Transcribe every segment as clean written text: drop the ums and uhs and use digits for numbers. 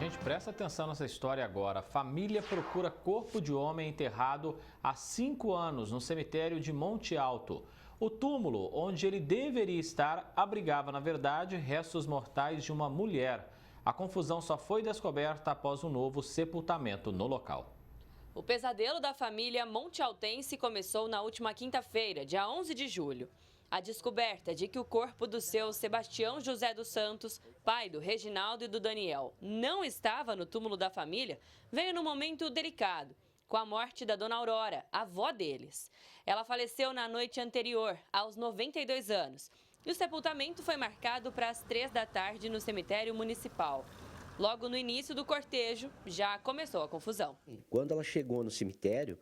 Gente, presta atenção nessa história agora. Família procura corpo de homem enterrado há 5 anos no cemitério de Monte Alto. O túmulo onde ele deveria estar abrigava, na verdade, restos mortais de uma mulher. A confusão só foi descoberta após um novo sepultamento no local. O pesadelo da família montealtense começou na última quinta-feira, dia 11 de julho. A descoberta de que o corpo do seu Sebastião José dos Santos, pai do Reginaldo e do Daniel, não estava no túmulo da família, veio num momento delicado, com a morte da dona Aurora, avó deles. Ela faleceu na noite anterior, aos 92 anos, e o sepultamento foi marcado para as 3 da tarde no cemitério municipal. Logo no início do cortejo, já começou a confusão. Quando ela chegou no cemitério,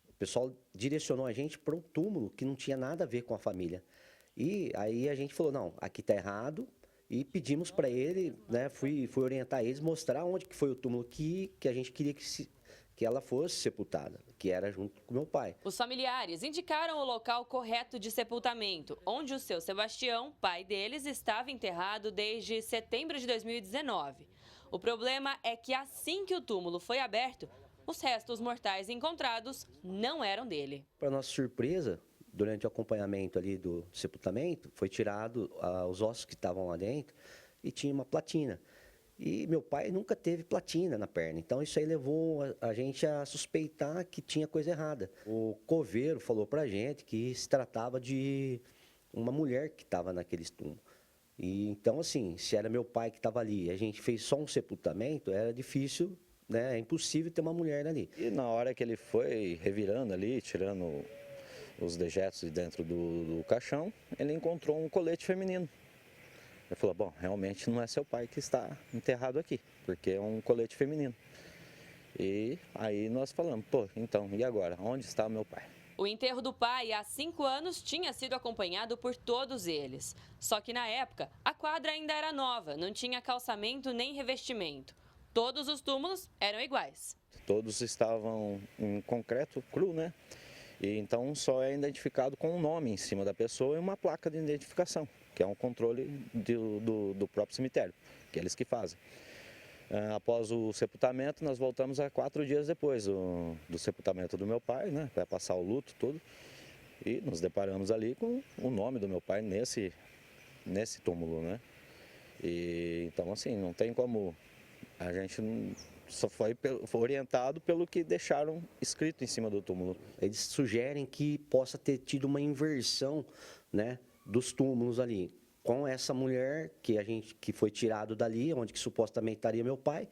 o pessoal direcionou a gente para um túmulo que não tinha nada a ver com a família. E aí a gente falou, não, aqui está errado, e pedimos para ele, né, fui orientar eles, mostrar onde que foi o túmulo que a gente queria que ela fosse sepultada, que era junto com meu pai. Os familiares indicaram o local correto de sepultamento, onde o seu Sebastião, pai deles, estava enterrado desde setembro de 2019. O problema é que assim que o túmulo foi aberto, os restos mortais encontrados não eram dele. Para nossa surpresa, durante o acompanhamento ali do sepultamento, foi tirado os ossos que estavam lá dentro e tinha uma platina. E meu pai nunca teve platina na perna, então isso aí levou a gente a suspeitar que tinha coisa errada. O coveiro falou pra gente que se tratava de uma mulher que estava naquele túmulo. E então, assim, se era meu pai que estava ali, a gente fez só um sepultamento, era difícil, né? É impossível ter uma mulher ali. E na hora que ele foi revirando ali, tirando os dejetos de dentro do caixão, ele encontrou um colete feminino. Ele falou, bom, realmente não é seu pai que está enterrado aqui, porque é um colete feminino. E aí nós falamos, pô, então, e agora? Onde está o meu pai? O enterro do pai há 5 anos tinha sido acompanhado por todos eles. Só que na época, a quadra ainda era nova, não tinha calçamento nem revestimento. Todos os túmulos eram iguais. Todos estavam em concreto cru, né? E então só é identificado com um nome em cima da pessoa e uma placa de identificação, que é um controle do próprio cemitério, que é eles que fazem. Após o sepultamento, nós voltamos a 4 dias depois do sepultamento do meu pai, né, para passar o luto todo, e nos deparamos ali com o nome do meu pai nesse túmulo, né? E então assim, não tem como, a gente só foi orientado pelo que deixaram escrito em cima do túmulo. Eles sugerem que possa ter tido uma inversão, né, dos túmulos ali, com essa mulher que foi tirado dali, onde que supostamente estaria meu pai,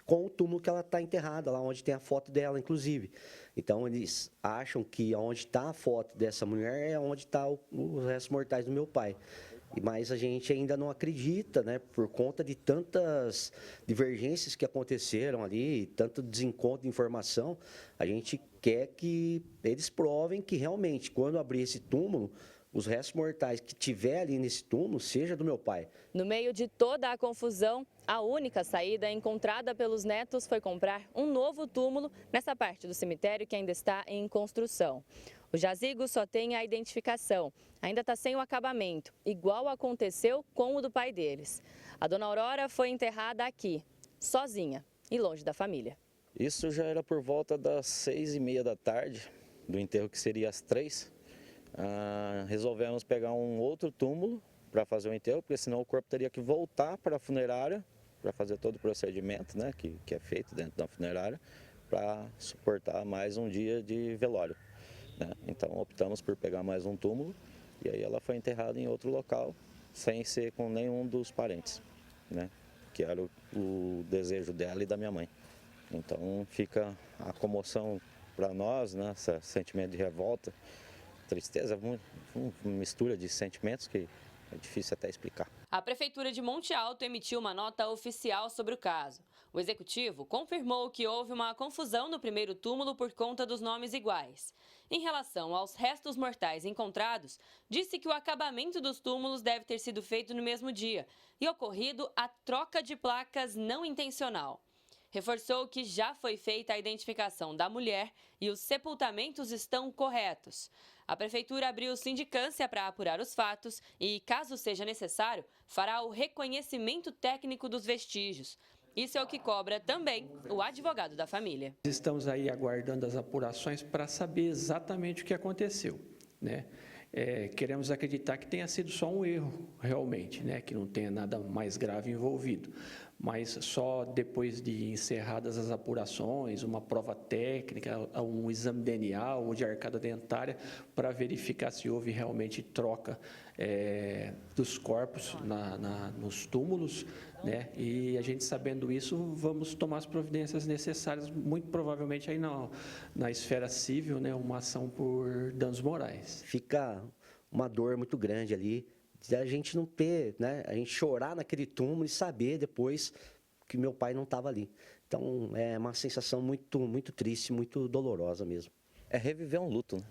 com o túmulo que ela está enterrada, lá onde tem a foto dela, inclusive. Então, eles acham que onde está a foto dessa mulher é onde está os restos mortais do meu pai. Mas a gente ainda não acredita, né, por conta de tantas divergências que aconteceram ali, tanto desencontro de informação, a gente quer que eles provem que realmente, quando abrir esse túmulo, os restos mortais que tiver ali nesse túmulo seja do meu pai. No meio de toda a confusão, a única saída encontrada pelos netos foi comprar um novo túmulo nessa parte do cemitério que ainda está em construção. O jazigo só tem a identificação, ainda está sem o acabamento, igual aconteceu com o do pai deles. A dona Aurora foi enterrada aqui, sozinha e longe da família. Isso já era por volta das 6h30 da tarde, do enterro que seria às 3. Resolvemos pegar um outro túmulo para fazer o enterro, porque senão o corpo teria que voltar para a funerária para fazer todo o procedimento, né, que é feito dentro da funerária, para suportar mais um dia de velório, né? Então optamos por pegar mais um túmulo e aí ela foi enterrada em outro local, sem ser com nenhum dos parentes, né, que era o desejo dela e da minha mãe. Então fica a comoção para nós, né, esse sentimento de revolta, tristeza, uma mistura de sentimentos que é difícil até explicar. A Prefeitura de Monte Alto emitiu uma nota oficial sobre o caso. O Executivo confirmou que houve uma confusão no primeiro túmulo por conta dos nomes iguais. Em relação aos restos mortais encontrados, disse que o acabamento dos túmulos deve ter sido feito no mesmo dia e ocorrido a troca de placas não intencional. Reforçou que já foi feita a identificação da mulher e os sepultamentos estão corretos. A Prefeitura abriu sindicância para apurar os fatos e, caso seja necessário, fará o reconhecimento técnico dos vestígios. Isso é o que cobra também o advogado da família. Estamos aí aguardando as apurações para saber exatamente o que aconteceu, né? Queremos acreditar que tenha sido só um erro, realmente, né? Que não tenha nada mais grave envolvido. Mas só depois de encerradas as apurações, uma prova técnica, um exame DNA ou de arcada dentária, para verificar se houve realmente troca dos corpos nos túmulos, né? E a gente sabendo isso, vamos tomar as providências necessárias, muito provavelmente aí na esfera civil, né? Uma ação por danos morais. Fica uma dor muito grande ali, de a gente não ter, né? A gente chorar naquele túmulo e saber depois que meu pai não estava ali. Então, é uma sensação muito, muito triste, muito dolorosa mesmo. É reviver um luto, né?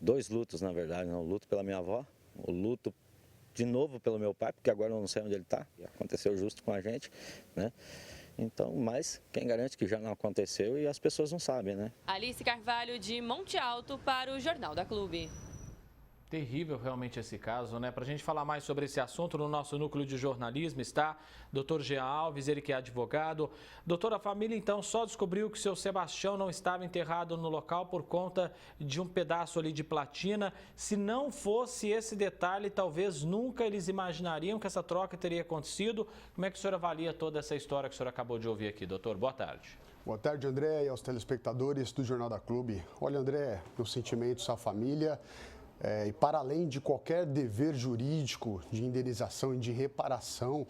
2 lutos, na verdade, né? O luto pela minha avó, o luto de novo pelo meu pai, porque agora eu não sei onde ele está, aconteceu justo com a gente, né? Então, mas quem garante que já não aconteceu e as pessoas não sabem, né? Alice Carvalho, de Monte Alto, para o Jornal da Clube. Terrível realmente esse caso, né? Para a gente falar mais sobre esse assunto, no nosso núcleo de jornalismo está Dr. Jean Alves, ele que é advogado. Doutor, a família então só descobriu que seu Sebastião não estava enterrado no local por conta de um pedaço ali de platina. Se não fosse esse detalhe, talvez nunca eles imaginariam que essa troca teria acontecido. Como é que o senhor avalia toda essa história que o senhor acabou de ouvir aqui, doutor? Boa tarde. Boa tarde, André, e aos telespectadores do Jornal da Clube. Olha, André, meus sentimentos à família. E para além de qualquer dever jurídico de indenização e de reparação,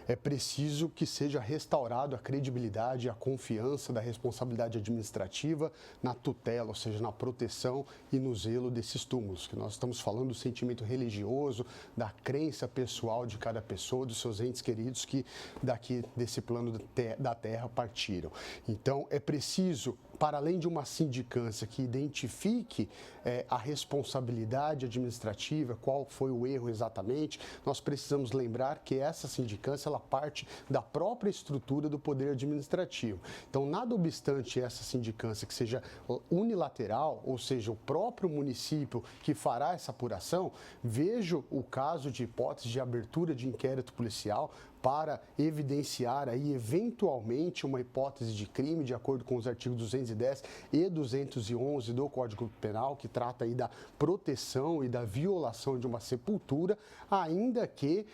é preciso que seja restaurado a credibilidade e a confiança da responsabilidade administrativa na tutela, ou seja, na proteção e no zelo desses túmulos, que nós estamos falando do sentimento religioso, da crença pessoal de cada pessoa, dos seus entes queridos que daqui desse plano da terra partiram. Então, é preciso, para além de uma sindicância que identifique a responsabilidade administrativa, qual foi o erro exatamente, nós precisamos lembrar que essa sindicância ela parte da própria estrutura do poder administrativo. Então, nada obstante essa sindicância que seja unilateral, ou seja, o próprio município que fará essa apuração, vejo o caso de hipótese de abertura de inquérito policial para evidenciar aí eventualmente uma hipótese de crime de acordo com os artigos 210 e 211 do Código Penal, que trata aí da proteção e da violação de uma sepultura, ainda que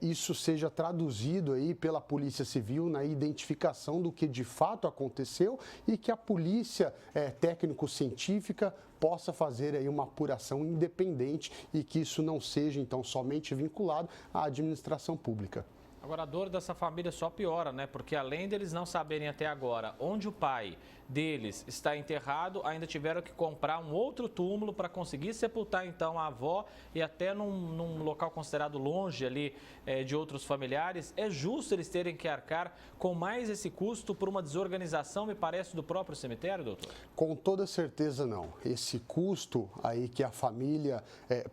isso seja traduzido aí pela Polícia Civil na identificação do que de fato aconteceu e que a polícia técnico-científica possa fazer aí uma apuração independente e que isso não seja então somente vinculado à administração pública. Agora, a dor dessa família só piora, né? Porque além deles não saberem até agora onde o pai deles está enterrado, ainda tiveram que comprar um outro túmulo para conseguir sepultar, então, a avó e até num local considerado longe ali de outros familiares. É justo eles terem que arcar com mais esse custo por uma desorganização, me parece, do próprio cemitério, doutor? Com toda certeza não. Esse custo aí que a família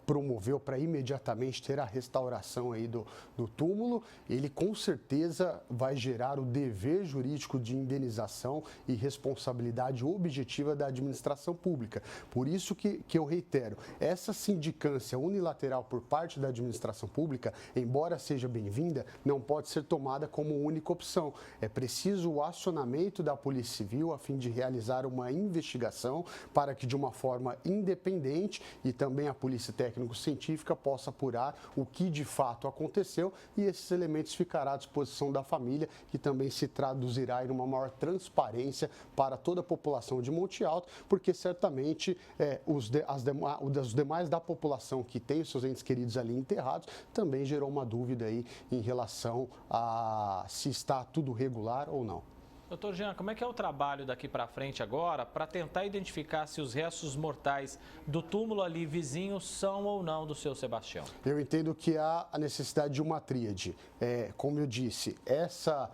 promoveu para imediatamente ter a restauração aí do túmulo, ele com certeza vai gerar o dever jurídico de indenização e responsabilidade objetiva da administração pública. Por isso que eu reitero, essa sindicância unilateral por parte da administração pública, embora seja bem-vinda, não pode ser tomada como única opção. É preciso o acionamento da Polícia Civil a fim de realizar uma investigação para que de uma forma independente e também a Polícia Técnico-Científica possa apurar o que de fato aconteceu e esses elementos ficará à disposição da família, que também se traduzirá em uma maior transparência para toda a população de Monte Alto, porque certamente os demais da população que tem os seus entes queridos ali enterrados também gerou uma dúvida aí em relação a se está tudo regular ou não. Doutor Jean, como é que é o trabalho daqui para frente agora para tentar identificar se os restos mortais do túmulo ali vizinho são ou não do seu Sebastião? Eu entendo que há a necessidade de uma tríade. Como eu disse, essa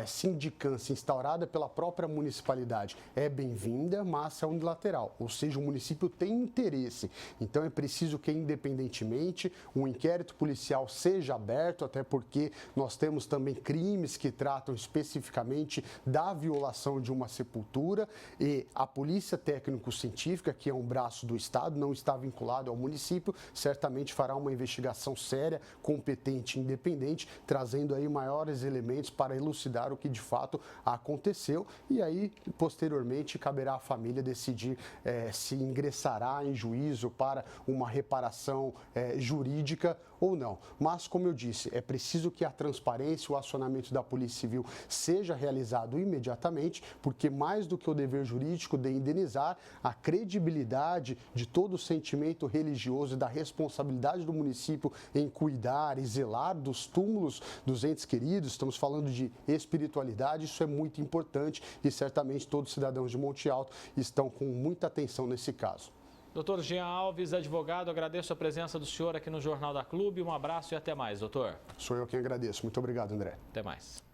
sindicância instaurada pela própria municipalidade é bem-vinda, mas é unilateral, ou seja, o município tem interesse. Então é preciso que, independentemente, um inquérito policial seja aberto, até porque nós temos também crimes que tratam especificamente da violação de uma sepultura e a Polícia Técnico-Científica, que é um braço do Estado, não está vinculado ao município, certamente fará uma investigação séria, competente e independente, trazendo aí maiores elementos para elucidar elucidar o que de fato aconteceu e aí, posteriormente, caberá à família decidir se ingressará em juízo para uma reparação jurídica ou não. Mas, como eu disse, é preciso que a transparência, o acionamento da Polícia Civil seja realizado imediatamente, porque mais do que o dever jurídico de indenizar, a credibilidade de todo o sentimento religioso e da responsabilidade do município em cuidar e zelar dos túmulos dos entes queridos, estamos falando de espiritualidade, isso é muito importante e certamente todos os cidadãos de Monte Alto estão com muita atenção nesse caso. Doutor Jean Alves, advogado, agradeço a presença do senhor aqui no Jornal da Clube. Um abraço e até mais, doutor. Sou eu quem agradeço. Muito obrigado, André. Até mais.